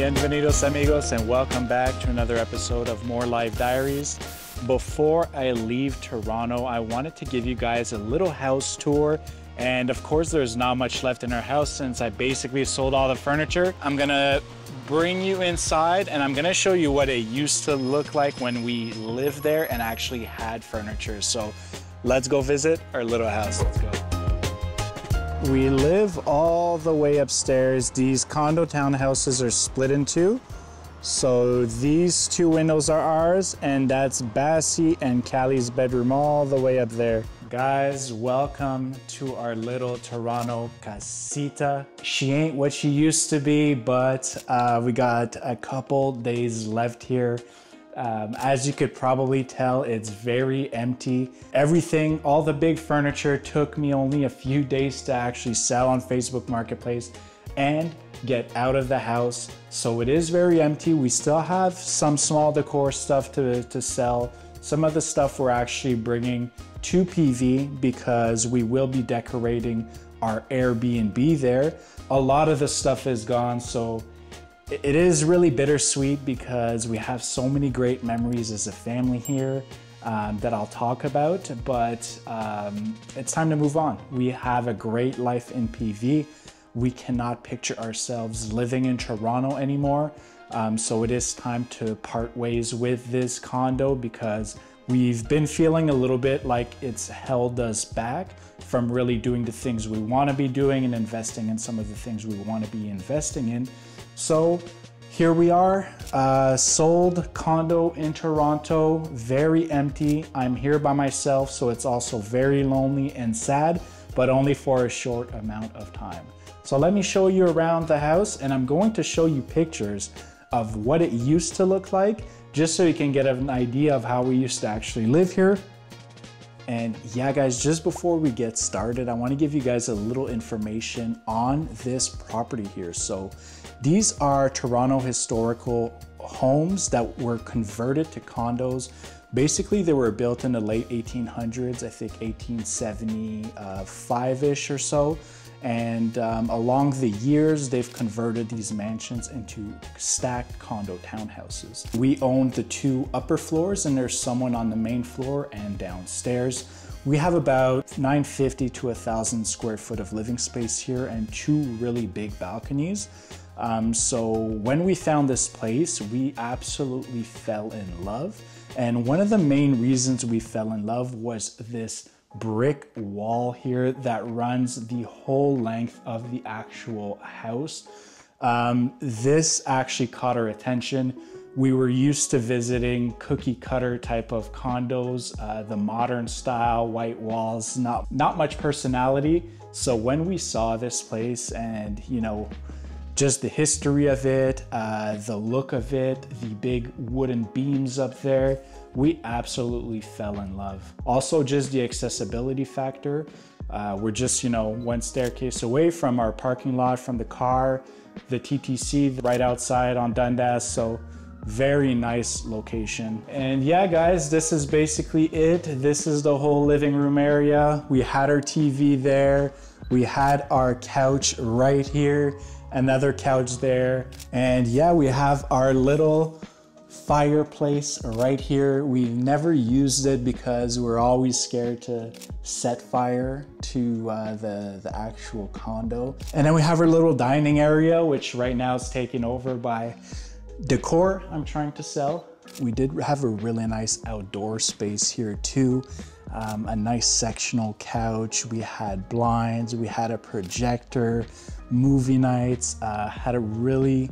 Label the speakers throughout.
Speaker 1: Bienvenidos, amigos, and welcome back to another episode of More Life Diaries. Before I leave Toronto, I wanted to give you guys a little house tour. And of course, there's not much left in our house since I basically sold all the furniture. I'm gonna bring you inside and I'm gonna show you what it used to look like when we lived there and actually had furniture. So let's go visit our little house. Let's go. We live all the way upstairs. These condo townhouses are split in two. So these two windows are ours, and that's Bassie and Callie's bedroom all the way up there. Guys, welcome to our little Toronto casita. She ain't what she used to be, but we got a couple days left here. As you could probably tell, it's very empty. Everything, all the big furniture took me only a few days to actually sell on Facebook Marketplace and get out of the house. So it is very empty. We still have some small decor stuff to sell. Some of the stuff we're actually bringing to PV because we will be decorating our Airbnb there. A lot of the stuff is gone, so it is really bittersweet because we have so many great memories as a family here that I'll talk about, but it's time to move on. We have a great life in PV. We cannot picture ourselves living in Toronto anymore. So it is time to part ways with this condo because we've been feeling a little bit like it's held us back from really doing the things we want to be doing and investing in some of the things we want to be investing in. So here we are, sold condo in Toronto, very empty. I'm here by myself, so it's also very lonely and sad, but only for a short amount of time. So let me show you around the house, and I'm going to show you pictures of what it used to look like, just so you can get an idea of how we used to actually live here. And yeah, guys, just before we get started, I want to give you guys a little information on this property here. So these are Toronto historical homes that were converted to condos. Basically, they were built in the late 1800s, I think 1875-ish or so. And along the years, they've converted these mansions into stacked condo townhouses. We own the two upper floors, and there's someone on the main floor and downstairs. We have about 950 to 1,000 square foot of living space here and two really big balconies. So when we found this place, we absolutely fell in love. And one of the main reasons we fell in love was this brick wall here that runs the whole length of the actual house. This actually caught our attention. We were used to visiting cookie cutter type of condos, the modern style, white walls, not much personality. So when we saw this place and, you know, just the history of it, the look of it, the big wooden beams up there, we absolutely fell in love. Also, just the accessibility factor. We're just, you know, one staircase away from our parking lot, from the car, the TTC right outside on Dundas. So very nice location. And yeah, guys, this is basically it. This is the whole living room area. We had our TV there. We had our couch right here, another couch there. And yeah, we have our little fireplace right here. We've never used it because we're always scared to set fire to the actual condo. And then we have our little dining area, which right now is taken over by decor I'm trying to sell. We did have a really nice outdoor space here too. A nice sectional couch. We had blinds, we had a projector, movie nights, had a really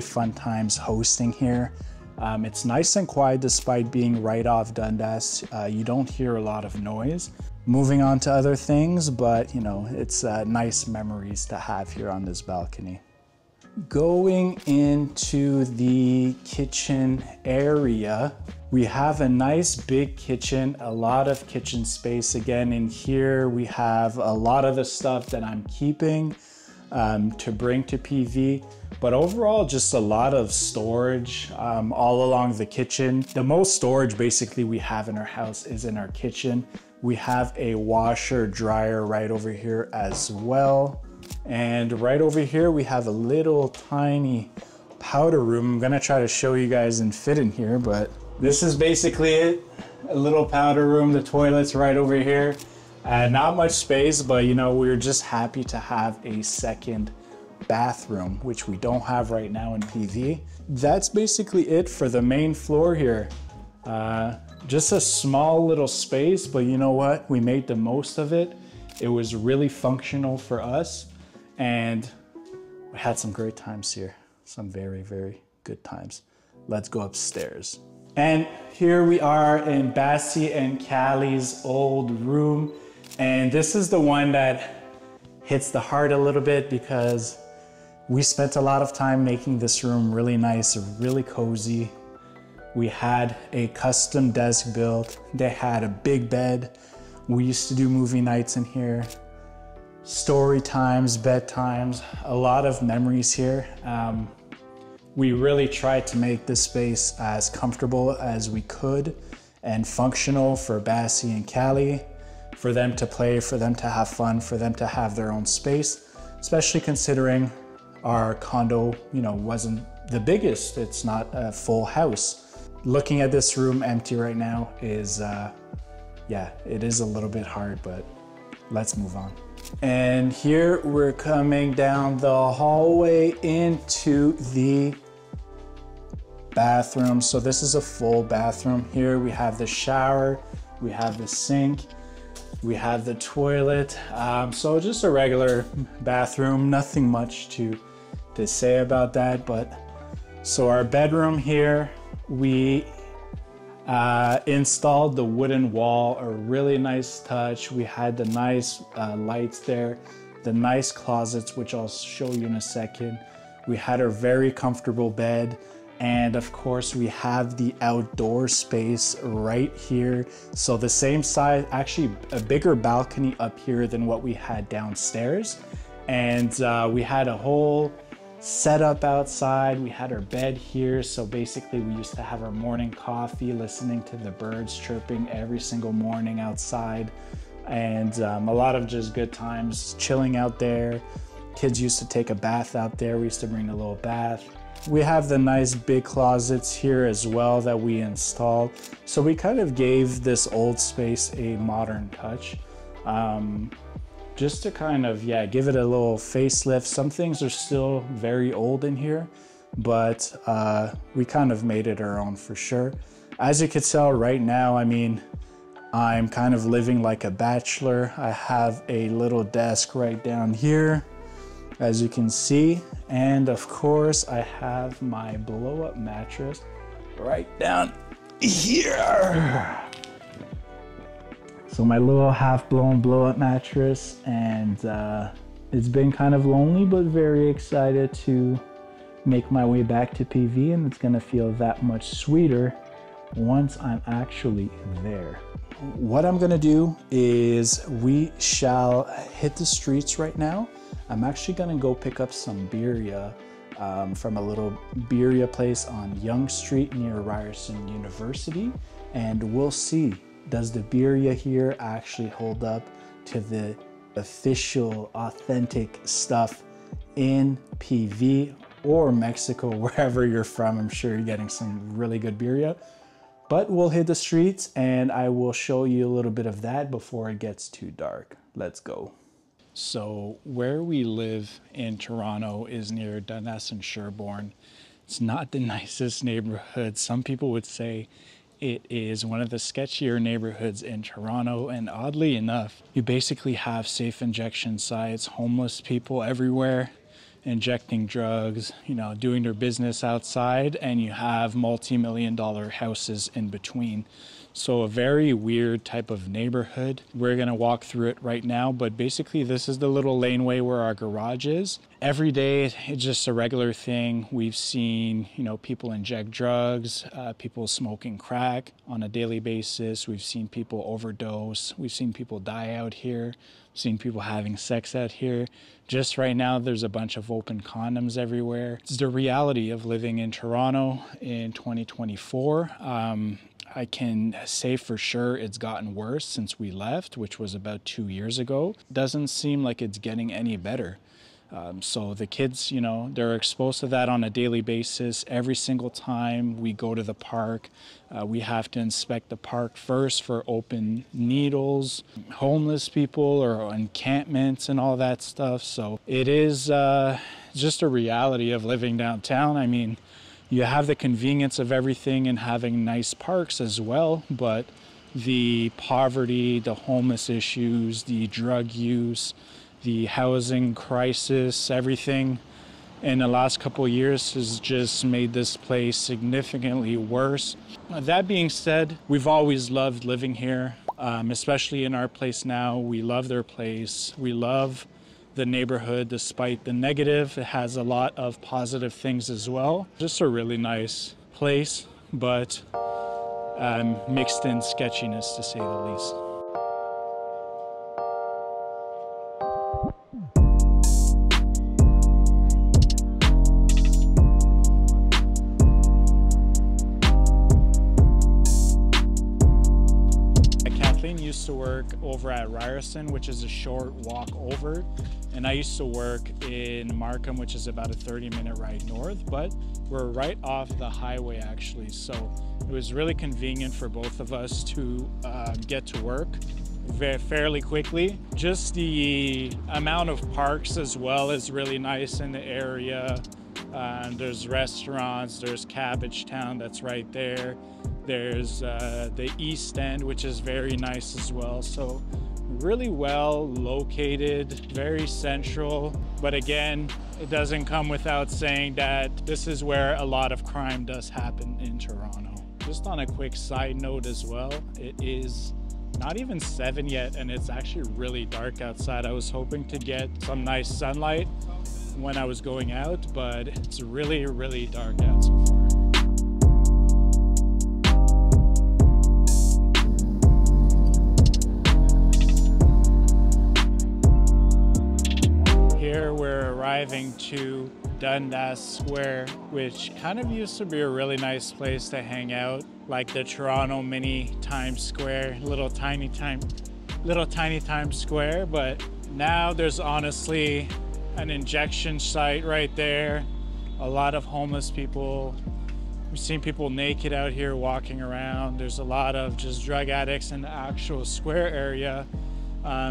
Speaker 1: fun times hosting here. It's nice and quiet despite being right off Dundas. You don't hear a lot of noise. Moving on to other things, but you know, it's nice memories to have here on this balcony. Going into the kitchen area, we have a nice big kitchen, a lot of kitchen space. Again, in here, we have a lot of the stuff that I'm keeping to bring to PV. But overall, just a lot of storage all along the kitchen. The most storage basically we have in our house is in our kitchen. We have a washer dryer right over here as well. And right over here, we have a little tiny powder room. I'm gonna try to show you guys and fit in here, but this is basically it. A little powder room, the toilet's right over here. Not much space, but you know, we're just happy to have a second bathroom, which we don't have right now in PV. That's basically it for the main floor here. Just a small little space, but you know what? We made the most of it. It was really functional for us, and we had some great times here. Some very, very good times. Let's go upstairs. And here we are in Bassie and Callie's old room. And this is the one that hits the heart a little bit because we spent a lot of time making this room really nice, really cozy. We had a custom desk built. They had a big bed. We used to do movie nights in here, story times, bedtimes, a lot of memories here. We really tried to make this space as comfortable as we could and functional for Bassie and Callie, for them to play, for them to have fun, for them to have their own space, especially considering our condo, you know, wasn't the biggest. It's not a full house. Looking at this room empty right now is, yeah, it is a little bit hard, but let's move on. And here we're coming down the hallway into the bathroom. So this is a full bathroom. Here we have the shower, we have the sink, we have the toilet. So just a regular bathroom, nothing much to say about that. But so our bedroom here, we installed the wooden wall, a really nice touch. We had the nice lights there, the nice closets, which I'll show you in a second. We had a very comfortable bed. And of course we have the outdoor space right here. So the same size, actually a bigger balcony up here than what we had downstairs. And we had a whole setup outside. We had our bed here. So basically we used to have our morning coffee, listening to the birds chirping every single morning outside. And a lot of just good times chilling out there. Kids used to take a bath out there. We used to bring a little bath. We have the nice big closets here as well that we installed. So we kind of gave this old space a modern touch. Just to kind of, yeah, give it a little facelift. Some things are still very old in here, but we kind of made it our own for sure. As you can tell right now, I mean, I'm kind of living like a bachelor. I have a little desk right down here, as you can see. And of course, I have my blow-up mattress right down here. So my little half-blown blow-up mattress, and it's been kind of lonely, but very excited to make my way back to PV, and it's gonna feel that much sweeter once I'm actually there. What I'm gonna do is we shall hit the streets right now. I'm actually gonna go pick up some birria from a little birria place on Yonge Street near Ryerson University, and we'll see, does the birria here actually hold up to the official, authentic stuff in PV or Mexico, wherever you're from. I'm sure you're getting some really good birria. But we'll hit the streets and I will show you a little bit of that before it gets too dark. Let's go. So where we live in Toronto is near Dundas and Sherbourne. It's not the nicest neighborhood. Some people would say it is one of the sketchier neighborhoods in Toronto. And oddly enough, you basically have safe injection sites, homeless people everywhere, injecting drugs, you know, doing their business outside, and you have multi-million-dollar houses in between. So a very weird type of neighborhood. We're gonna walk through it right now, but basically this is the little laneway where our garage is. Every day, it's just a regular thing. We've seen, you know, people inject drugs, people smoking crack on a daily basis. We've seen people overdose. We've seen people die out here. We've seen people having sex out here. Just right now, there's a bunch of open condoms everywhere. It's the reality of living in Toronto in 2024. I can say for sure it's gotten worse since we left, which was about 2 years ago. Doesn't seem like it's getting any better. So the kids, you know, they're exposed to that on a daily basis. Every single time we go to the park, we have to inspect the park first for open needles, homeless people or encampments and all that stuff. So it is just a reality of living downtown. I mean, you have the convenience of everything and having nice parks as well, but the poverty, the homeless issues, the drug use, the housing crisis, everything in the last couple of years has just made this place significantly worse. That being said, we've always loved living here, especially in our place now. We love their place. We love the neighborhood despite the negative. It has a lot of positive things as well. Just a really nice place, but mixed in sketchiness to say the least. Used to work over at Ryerson, which is a short walk over, and I used to work in Markham, which is about a 30-minute ride north, but we're right off the highway actually, so it was really convenient for both of us to get to work fairly quickly. Just the amount of parks as well is really nice in the area. There's restaurants, there's Cabbage Town that's right there. There's the East End, which is very nice as well. So really well located, very central. But again, it doesn't come without saying that this is where a lot of crime does happen in Toronto. Just on a quick side note as well, it is not even 7 yet and it's actually really dark outside. I was hoping to get some nice sunlight when I was going out, but it's really, really dark out so far. Here we're arriving to Dundas Square, which kind of used to be a really nice place to hang out, like the Toronto mini Times Square, little tiny Times Square, but now there's honestly an injection site right there. A lot of homeless people. We've seen people naked out here walking around. There's a lot of just drug addicts in the actual square area.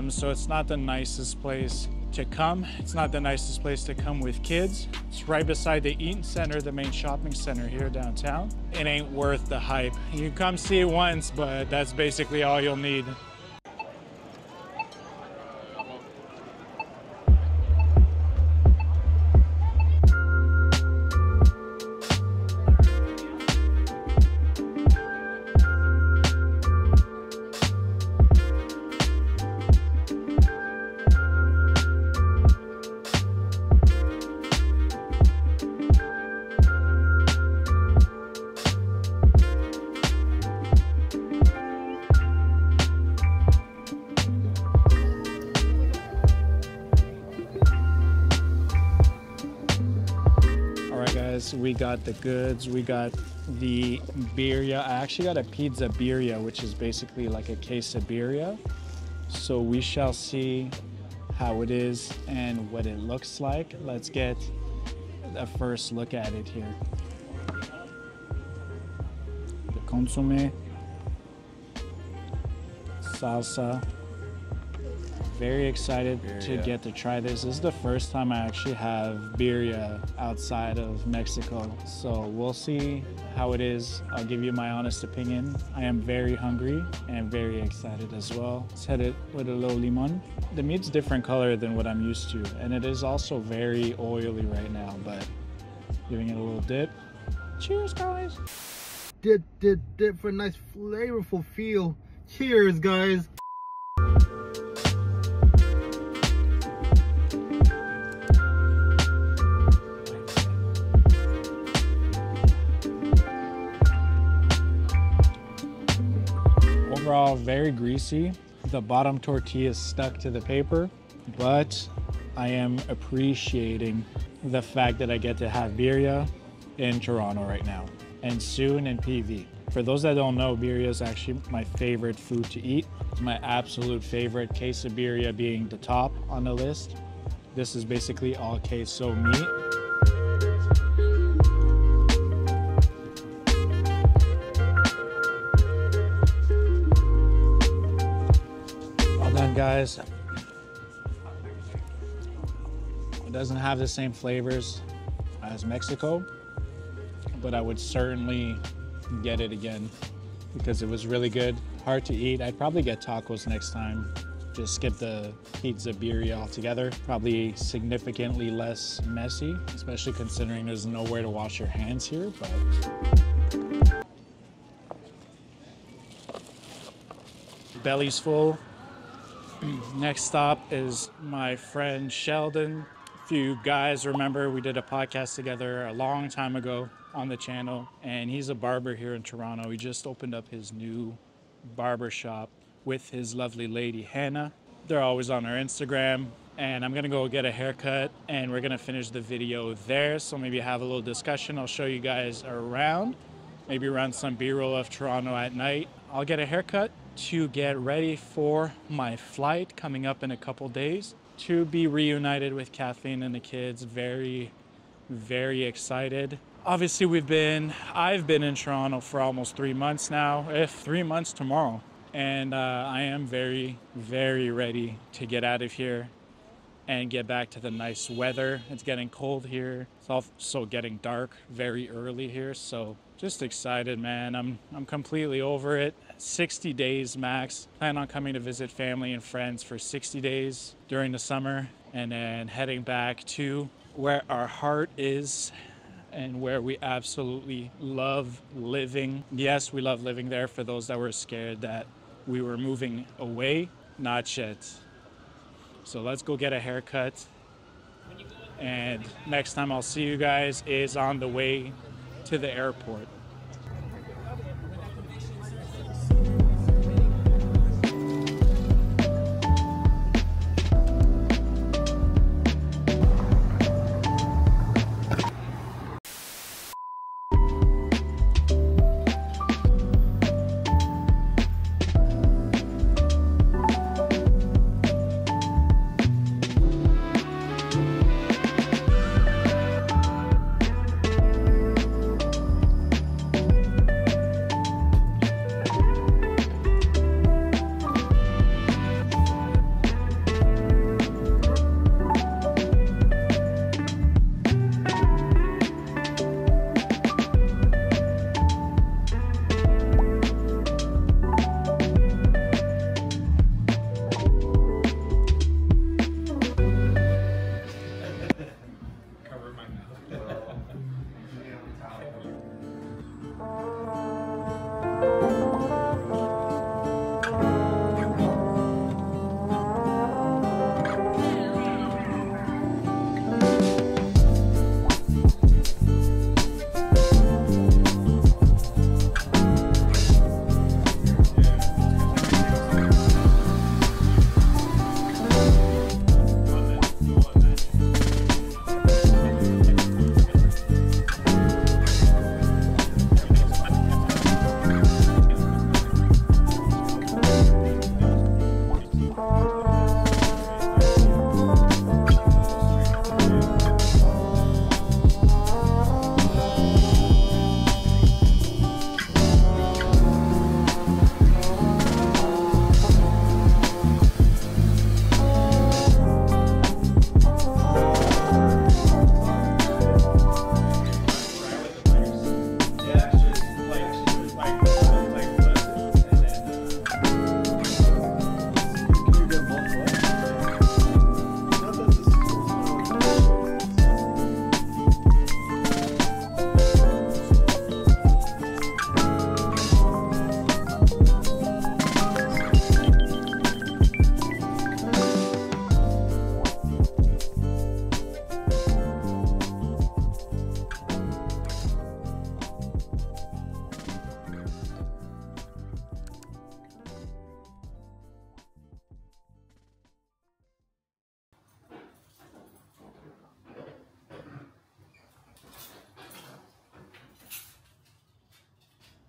Speaker 1: So it's not the nicest place to come. It's not the nicest place to come with kids. It's right beside the Eaton Center, the main shopping center here downtown. It ain't worth the hype. You can come see it once, but that's basically all you'll need. We got the goods, we got the birria. I actually got a pizza birria, which is basically like a quesabirria. So we shall see how it is and what it looks like. Let's get a first look at it here. The consomme, salsa. Very excited to get to try this. This is the first time I actually have birria outside of Mexico. So we'll see how it is. I'll give you my honest opinion. I am very hungry and very excited as well. Let's hit it with a little limon. The meat's different color than what I'm used to. And it is also very oily right now, but giving it a little dip. Cheers, guys.
Speaker 2: Dip for a nice flavorful feel. Cheers, guys.
Speaker 1: Overall, very greasy. The bottom tortilla is stuck to the paper, but I am appreciating the fact that I get to have birria in Toronto right now, and soon in PV. For those that don't know, birria is actually my favorite food to eat. It's my absolute favorite, quesabirria being the top on the list. This is basically all queso meat. Well done, guys. It doesn't have the same flavors as Mexico, but I would certainly get it again because it was really good. Hard to eat. I'd probably get tacos next time. Just skip the pizza birria altogether. Probably significantly less messy, especially considering there's nowhere to wash your hands here. But belly's full. Next stop is my friend Sheldon. If you guys remember, we did a podcast together a long time ago on the channel, and he's a barber here in Toronto. He just opened up his new barber shop with his lovely lady Hannah. They're always on our Instagram, and I'm gonna go get a haircut and we're gonna finish the video there. So maybe have a little discussion. I'll show you guys around, maybe run some B-roll of Toronto at night. I'll get a haircut to get ready for my flight coming up in a couple days to be reunited with Kathleen and the kids. Very, very excited. Obviously I've been in Toronto for almost 3 months now, 3 months tomorrow. And I am very, very ready to get out of here and get back to the nice weather. It's getting cold here. It's also getting dark very early here. So just excited, man. I'm completely over it. 60 days max. Plan on coming to visit family and friends for 60 days during the summer and then heading back to where our heart is and where we absolutely love living. Yes, we love living there. For those that were scared that we were moving away, not yet. So let's go get a haircut. And next time I'll see you guys is on the way to the airport.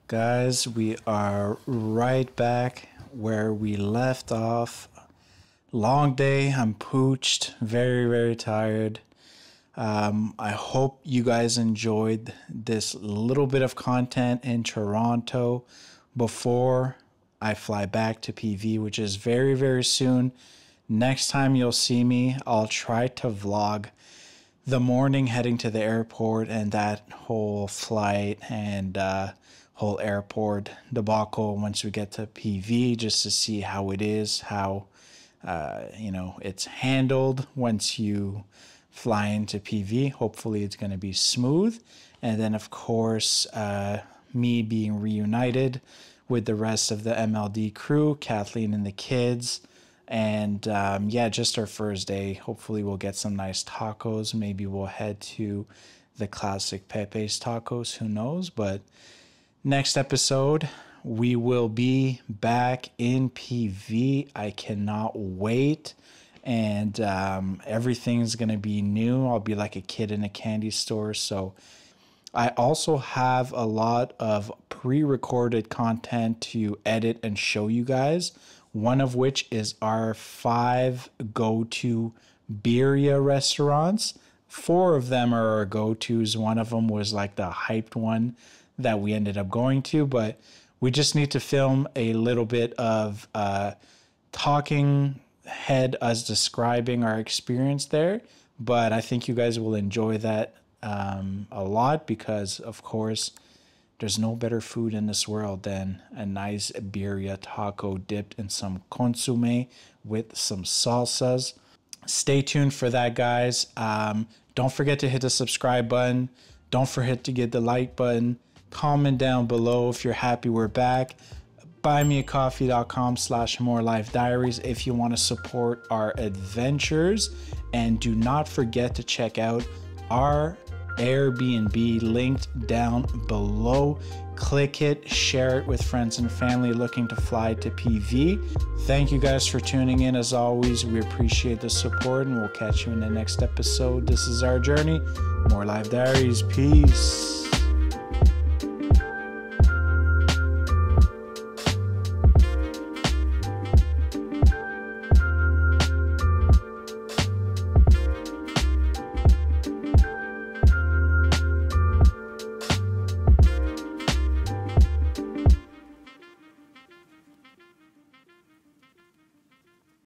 Speaker 1: Guys, we are right back where we left off Long day. I'm pooched. Very, very tired. I hope you guys enjoyed this little bit of content in Toronto before I fly back to PV, which is very, very soon. Next time you'll see me, I'll try to vlog the morning heading to the airport and that whole flight and whole airport debacle once we get to PV, just to see how it is, how it's handled once you fly into PV. Hopefully it's going to be smooth. And then of course me being reunited with the rest of the MLD crew, Kathleen and the kids. And just our first day. Hopefully we'll get some nice tacos. Maybe we'll head to the classic Pepe's Tacos, who knows. But next episode we will be back in PV. I cannot wait. And everything's gonna be new. I'll be like a kid in a candy store. So I also have a lot of pre-recorded content to edit and show you guys. One of which is our 5 go-to Birria restaurants. 4 of them are our go-tos. One of them was like the hyped one that we ended up going to, but we just need to film a little bit of talking head, us describing our experience there. But I think you guys will enjoy that a lot, because of course there's no better food in this world than a nice birria taco dipped in some consomme with some salsas. Stay tuned for that, guys. Don't forget to hit the subscribe button. Don't forget to get the like button. Comment down below if you're happy we're back. buymeacoffee.com/morelifediaries if you want to support our adventures. And do not forget to check out our Airbnb linked down below. Click it, share it with friends and family looking to fly to PV. Thank you guys for tuning in. As always, we appreciate the support, and we'll catch you in the next episode. This is our journey. More Life Diaries. Peace.